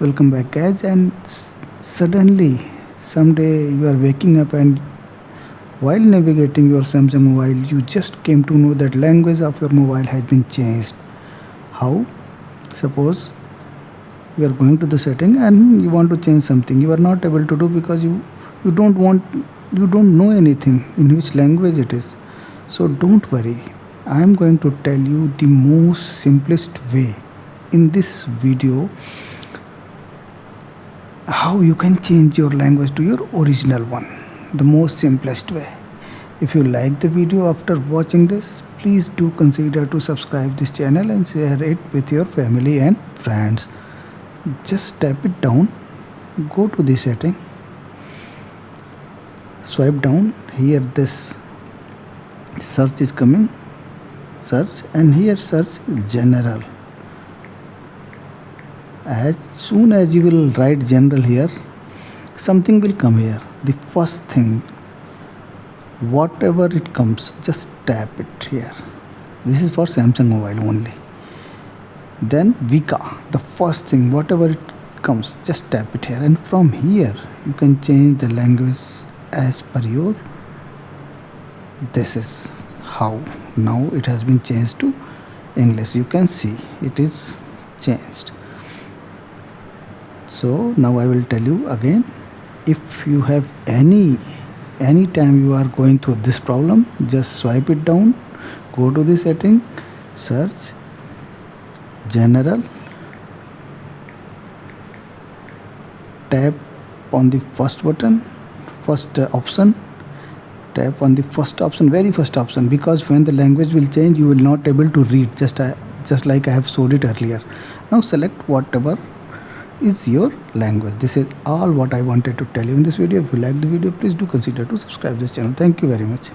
Welcome back, guys. And suddenly someday you are waking up, and while navigating your Samsung mobile you just came to know that language of your mobile has been changed. How? Suppose you are going to the setting and you want to change something, you are not able to do because you don't want, you don't know anything in which language it is. So don't worry, I am going to tell you the most simplest way in this video how you can change your language to your original one, the most simplest way. If you like the video after watching this, please do consider to subscribe this channel and share it with your family and friends. Just tap it down, go to the setting, swipe down. Here this search is coming, search, and here search general. As soon as you will write general here, something will come here. The first thing, whatever it comes, just tap it here. This is for Samsung mobile only. Then Vika, the first thing, whatever it comes, just tap it here, and from here you can change the language as per your. This is how now it has been changed to English. You can see it is changed. So now I will tell you again, if you have any time you are going through this problem, just swipe it down, go to the setting, search general, tap on the first button, first option, tap on the first option, very first option, because when the language will change you will not able to read, just like I have showed it earlier. Now select whatever is your language. This is all what I wanted to tell you in this video. If you like the video, please do consider to subscribe this channel. Thank you very much.